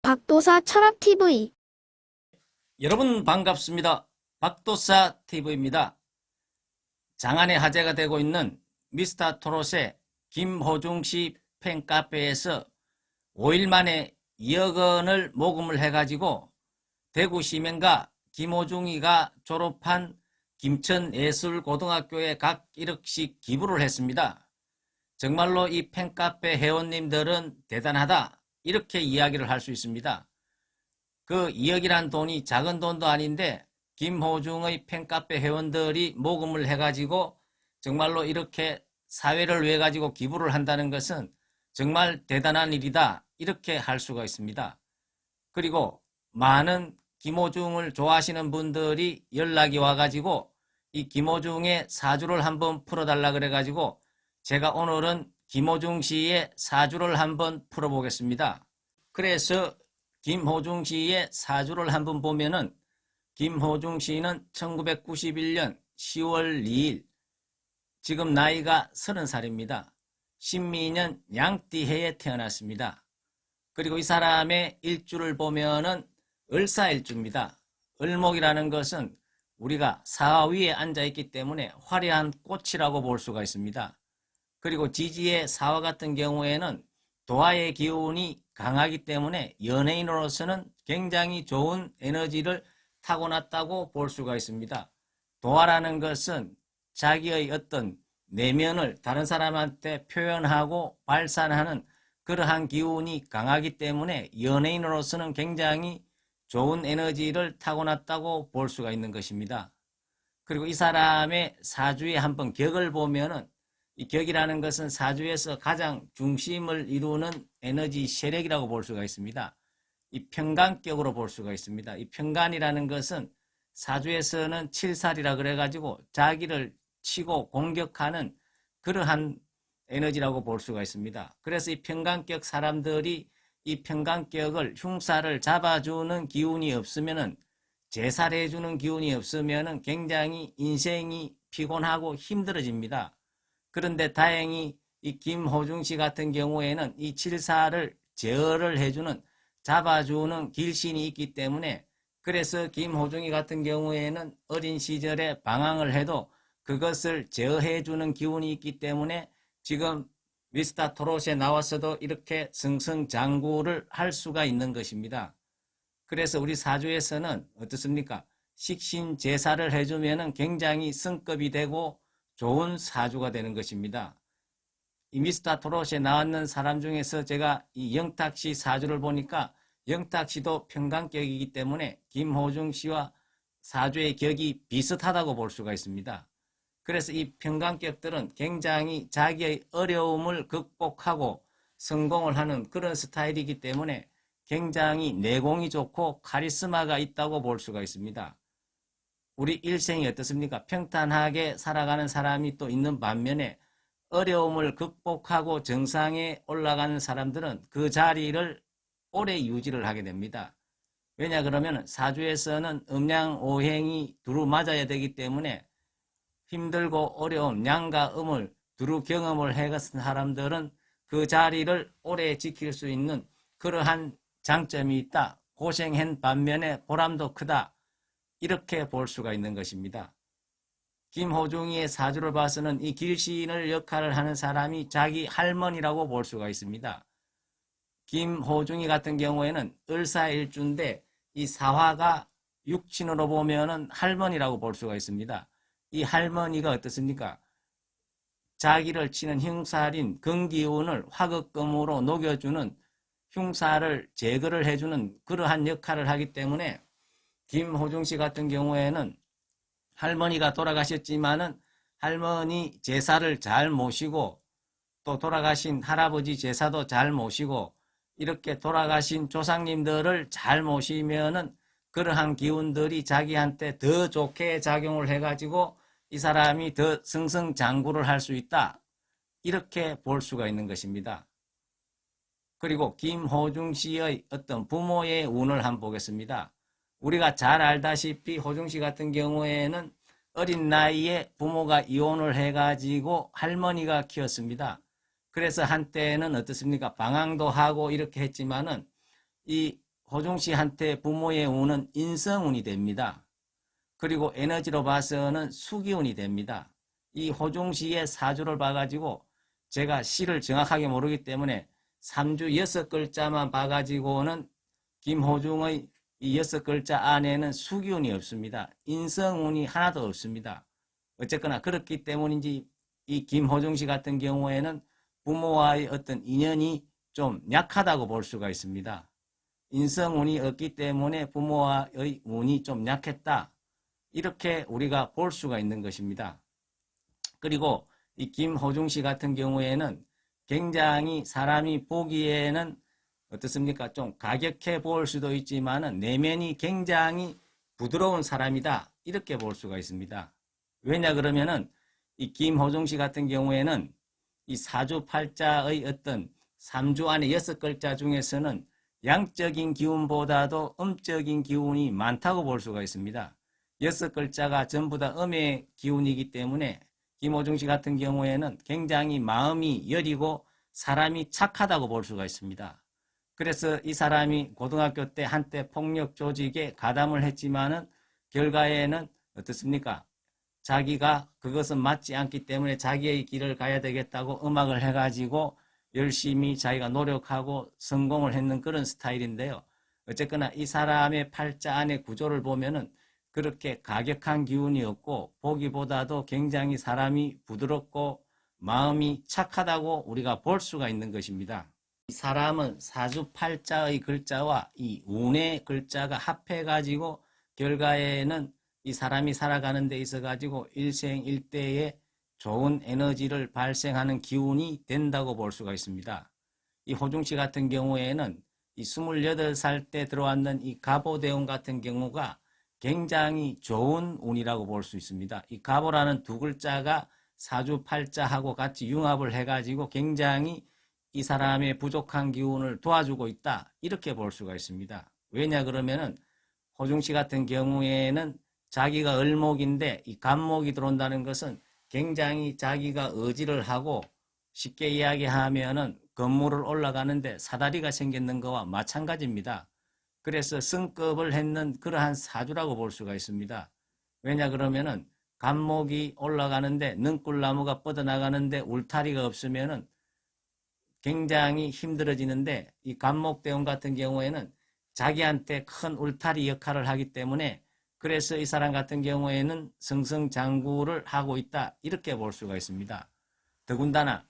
박도사 철학TV. 여러분 반갑습니다. 박도사 TV입니다. 장안의 화제가 되고 있는 미스터 트롯의 김호중 씨 팬카페에서 5일 만에 2억 원을 모금을 해가지고 대구시민과 김호중이가 졸업한 김천예술고등학교에 각 1억씩 기부를 했습니다. 정말로 이 팬카페 회원님들은 대단하다, 이렇게 이야기를 할 수 있습니다. 그 2억이란 돈이 작은 돈도 아닌데 김호중의 팬카페 회원들이 모금을 해가지고 정말로 이렇게 사회를 위해 가지고 기부를 한다는 것은 정말 대단한 일이다, 이렇게 할 수가 있습니다. 그리고 많은 김호중을 좋아하시는 분들이 연락이 와가지고 이 김호중의 사주를 한번 풀어달라 그래가지고 제가 오늘은 김호중 씨의 사주를 한번 풀어보겠습니다. 그래서 김호중 씨의 사주를 한번 보면은 김호중 씨는 1991년 10월 2일, 지금 나이가 30살입니다. 신미년 양띠해에 태어났습니다. 그리고 이 사람의 일주를 보면은 을사일주입니다. 을목이라는 것은 우리가 사화 위에 앉아 있기 때문에 화려한 꽃이라고 볼 수가 있습니다. 그리고 지지의 사화 같은 경우에는 도화의 기운이 강하기 때문에 연예인으로서는 굉장히 좋은 에너지를 타고났다고 볼 수가 있습니다. 도화라는 것은 자기의 어떤 내면을 다른 사람한테 표현하고 발산하는 그러한 기운이 강하기 때문에 연예인으로서는 굉장히 좋은 에너지를 타고났다고 볼 수가 있는 것입니다. 그리고 이 사람의 사주에 한번 격을 보면은, 이 격이라는 것은 사주에서 가장 중심을 이루는 에너지 세력이라고 볼 수가 있습니다. 이 편간격으로 볼 수가 있습니다. 이 편간이라는 것은 사주에서는 칠살이라 그래가지고 자기를 치고 공격하는 그러한 에너지라고 볼 수가 있습니다. 그래서 이 편간격 사람들이 이 편간격을 흉사를 잡아주는 기운이 없으면은, 제살해주는 기운이 없으면은 굉장히 인생이 피곤하고 힘들어집니다. 그런데 다행히 이 김호중 씨 같은 경우에는 이 칠사를 제어를 해주는, 잡아주는 길신이 있기 때문에, 그래서 김호중이 같은 경우에는 어린 시절에 방황을 해도 그것을 제어해주는 기운이 있기 때문에 지금 미스터 트롯에 나와서도 이렇게 승승장구를 할 수가 있는 것입니다. 그래서 우리 사주에서는 어떻습니까? 식신제사를 해주면 굉장히 성급이 되고 좋은 사주가 되는 것입니다. 이 미스터 트롯에 나왔는 사람 중에서 제가 이 영탁 씨 사주를 보니까 영탁 씨도 편간격이기 때문에 김호중 씨와 사주의 격이 비슷하다고 볼 수가 있습니다. 그래서 이 편간격들은 굉장히 자기의 어려움을 극복하고 성공을 하는 그런 스타일이기 때문에 굉장히 내공이 좋고 카리스마가 있다고 볼 수가 있습니다. 우리 일생이 어떻습니까? 평탄하게 살아가는 사람이 또 있는 반면에 어려움을 극복하고 정상에 올라가는 사람들은 그 자리를 오래 유지를 하게 됩니다. 왜냐 그러면 사주에서는 음양오행이 두루 맞아야 되기 때문에 힘들고 어려운 양과 음을 두루 경험을 해간 사람들은 그 자리를 오래 지킬 수 있는 그러한 장점이 있다. 고생한 반면에 보람도 크다, 이렇게 볼 수가 있는 것입니다. 김호중이의 사주를 봐서는 이 길신을 역할을 하는 사람이 자기 할머니라고 볼 수가 있습니다. 김호중이 같은 경우에는 을사일주인데 이 사화가 육친으로 보면은 할머니라고 볼 수가 있습니다. 이 할머니가 어떻습니까? 자기를 치는 흉살인 금기운을 화극금으로 녹여주는, 흉사를 제거를 해주는 그러한 역할을 하기 때문에 김호중 씨 같은 경우에는 할머니가 돌아가셨지만은 할머니 제사를 잘 모시고 또 돌아가신 할아버지 제사도 잘 모시고 이렇게 돌아가신 조상님들을 잘 모시면은 그러한 기운들이 자기한테 더 좋게 작용을 해가지고 이 사람이 더 승승장구를 할 수 있다, 이렇게 볼 수가 있는 것입니다. 그리고 김호중 씨의 어떤 부모의 운을 한번 보겠습니다. 우리가 잘 알다시피 호중 씨 같은 경우에는 어린 나이에 부모가 이혼을 해가지고 할머니가 키웠습니다. 그래서 한때는 어떻습니까? 방황도 하고 이렇게 했지만은 이 호중 씨한테 부모의 운은 인성운이 됩니다. 그리고 에너지로 봐서는 수기운이 됩니다. 이 호중 씨의 사주를 봐가지고 제가 시를 정확하게 모르기 때문에 3주 6글자만 봐가지고는 김호중의 이 6글자 안에는 수기운이 없습니다. 인성운이 하나도 없습니다. 어쨌거나 그렇기 때문인지 이 김호중 씨 같은 경우에는 부모와의 어떤 인연이 좀 약하다고 볼 수가 있습니다. 인성운이 없기 때문에 부모와의 운이 좀 약했다. 이렇게 우리가 볼 수가 있는 것입니다. 그리고 이 김호중 씨 같은 경우에는 굉장히 사람이 보기에는 어떻습니까? 좀 가격해 볼 수도 있지만 내면이 굉장히 부드러운 사람이다. 이렇게 볼 수가 있습니다. 왜냐 그러면은 이 김호중 씨 같은 경우에는 이 사주팔자의 어떤 3주 안에 6글자 중에서는 양적인 기운보다도 음적인 기운이 많다고 볼 수가 있습니다. 6글자가 전부 다 음의 기운이기 때문에 김호중 씨 같은 경우에는 굉장히 마음이 여리고 사람이 착하다고 볼 수가 있습니다. 그래서 이 사람이 고등학교 때 한때 폭력 조직에 가담을 했지만은 결과에는 어떻습니까? 자기가 그것은 맞지 않기 때문에 자기의 길을 가야 되겠다고 음악을 해가지고 열심히 자기가 노력하고 성공을 했는 그런 스타일인데요. 어쨌거나 이 사람의 팔자 안의 구조를 보면은 그렇게 가격한 기운이 없고 보기보다도 굉장히 사람이 부드럽고 마음이 착하다고 우리가 볼 수가 있는 것입니다. 이 사람은 사주팔자의 글자와 이 운의 글자가 합해가지고 결과에는 이 사람이 살아가는 데 있어가지고 일생일대에 좋은 에너지를 발생하는 기운이 된다고 볼 수가 있습니다. 이 호중 씨 같은 경우에는 이 28살 때 들어왔는 이 갑오대운 같은 경우가 굉장히 좋은 운이라고 볼 수 있습니다. 이 갑오라는 두 글자가 사주팔자하고 같이 융합을 해가지고 굉장히 이 사람의 부족한 기운을 도와주고 있다. 이렇게 볼 수가 있습니다. 왜냐 그러면은 호중 씨 같은 경우에는 자기가 을목인데 이 간목이 들어온다는 것은 굉장히 자기가 의지를 하고 쉽게 이야기하면은 건물을 올라가는데 사다리가 생겼는 것과 마찬가지입니다. 그래서 승급을 했는 그러한 사주라고 볼 수가 있습니다. 왜냐 그러면은 간목이 올라가는데 능꿀나무가 뻗어나가는데 울타리가 없으면은 굉장히 힘들어지는데 이 간목대운 같은 경우에는 자기한테 큰 울타리 역할을 하기 때문에 그래서 이 사람 같은 경우에는 승승장구를 하고 있다. 이렇게 볼 수가 있습니다. 더군다나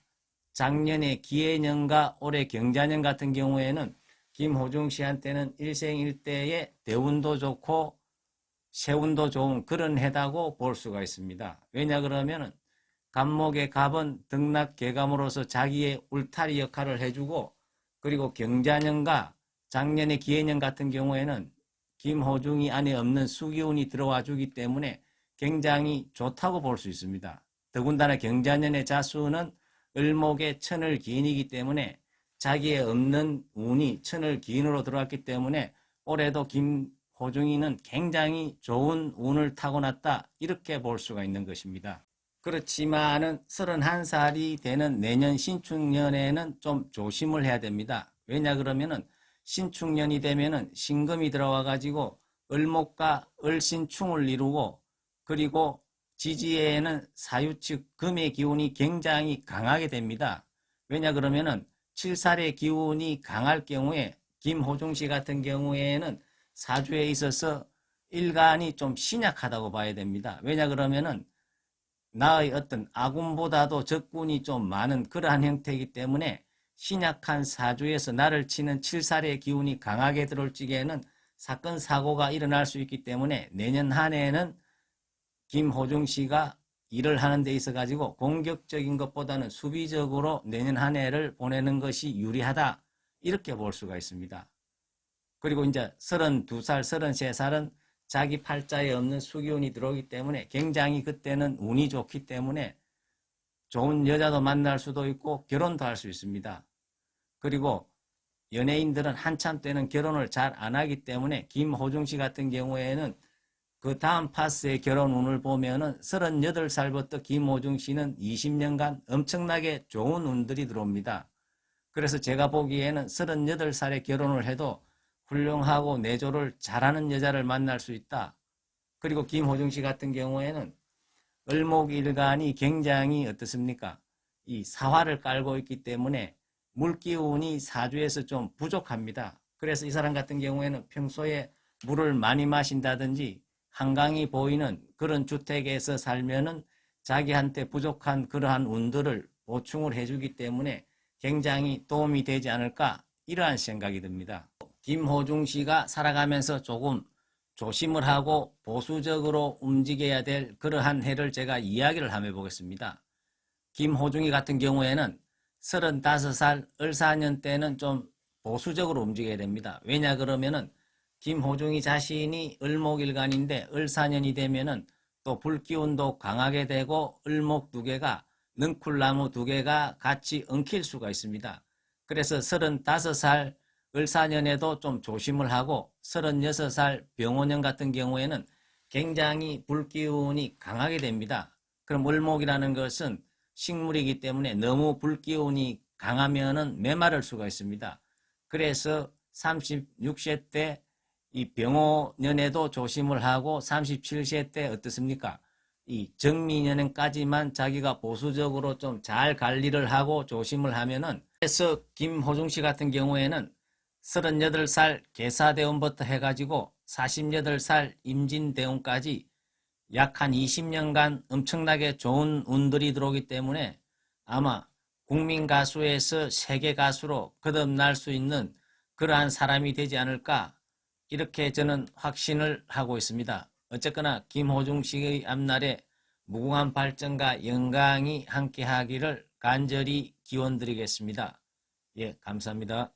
작년에 기해년과 올해 경자년 같은 경우에는 김호중 씨한테는 일생일대의 대운도 좋고 세운도 좋은 그런 해다고 볼 수가 있습니다. 왜냐 그러면은 간목의 갑은 등락개감으로서 자기의 울타리 역할을 해주고 그리고 경자년과 작년의 기해년 같은 경우에는 김호중이 안에 없는 수기운이 들어와 주기 때문에 굉장히 좋다고 볼 수 있습니다. 더군다나 경자년의 자수는 을목의 천을기인이기 때문에 자기의 없는 운이 천을기인으로 들어왔기 때문에 올해도 김호중이는 굉장히 좋은 운을 타고났다 이렇게 볼 수가 있는 것입니다. 그렇지만은 31살이 되는 내년 신축년에는 좀 조심을 해야 됩니다. 왜냐 그러면은 신축년이 되면은 신금이 들어와 가지고 을목과 을신충을 이루고 그리고 지지에는 사유축 금의 기운이 굉장히 강하게 됩니다. 왜냐 그러면은 7살의 기운이 강할 경우에 김호중 씨 같은 경우에는 사주에 있어서 일간이 좀 신약하다고 봐야 됩니다. 왜냐 그러면은 나의 어떤 아군보다도 적군이 좀 많은 그러한 형태이기 때문에 신약한 사주에서 나를 치는 7살의 기운이 강하게 들어올 적에는 사건 사고가 일어날 수 있기 때문에 내년 한 해에는 김호중 씨가 일을 하는 데 있어 가지고 공격적인 것보다는 수비적으로 내년 한 해를 보내는 것이 유리하다 이렇게 볼 수가 있습니다. 그리고 이제 32살, 33살은 자기 팔자에 없는 수기운이 들어오기 때문에 굉장히 그때는 운이 좋기 때문에 좋은 여자도 만날 수도 있고 결혼도 할 수 있습니다. 그리고 연예인들은 한참 때는 결혼을 잘 안 하기 때문에 김호중 씨 같은 경우에는 그 다음 파스의 결혼 운을 보면은 38살부터 김호중 씨는 20년간 엄청나게 좋은 운들이 들어옵니다. 그래서 제가 보기에는 38살에 결혼을 해도 훌륭하고 내조를 잘하는 여자를 만날 수 있다. 그리고 김호중 씨 같은 경우에는 을목일간이 굉장히 어떻습니까? 이 사화를 깔고 있기 때문에 물기운이 사주에서 좀 부족합니다. 그래서 이 사람 같은 경우에는 평소에 물을 많이 마신다든지 한강이 보이는 그런 주택에서 살면은 자기한테 부족한 그러한 운들을 보충을 해주기 때문에 굉장히 도움이 되지 않을까 이러한 생각이 듭니다. 김호중 씨가 살아가면서 조금 조심을 하고 보수적으로 움직여야 될 그러한 해를 제가 이야기를 한번 해보겠습니다. 김호중이 같은 경우에는 35살 을사년 때는 좀 보수적으로 움직여야 됩니다. 왜냐 그러면은 김호중이 자신이 을목일간인데 을사년이 되면은 또 불기운도 강하게 되고 을목 두 개가 능쿨나무 두 개가 같이 엉킬 수가 있습니다. 그래서 35살 을사년에도 좀 조심을 하고 36살 병원년 같은 경우에는 굉장히 불기운이 강하게 됩니다. 그럼 을목이라는 것은 식물이기 때문에 너무 불기운이 강하면은 메마를 수가 있습니다. 그래서 36세 때 이 병호년에도 조심을 하고 37세 때 어떻습니까? 이 정미년까지만 자기가 보수적으로 좀 잘 관리를 하고 조심을 하면은 그래서 김호중 씨 같은 경우에는 38살 계사대운부터 해가지고 48살 임진대운까지 약 한 20년간 엄청나게 좋은 운들이 들어오기 때문에 아마 국민 가수에서 세계 가수로 거듭날 수 있는 그러한 사람이 되지 않을까 이렇게 저는 확신을 하고 있습니다. 어쨌거나 김호중 씨의 앞날에 무궁한 발전과 영광이 함께하기를 간절히 기원드리겠습니다. 예, 감사합니다.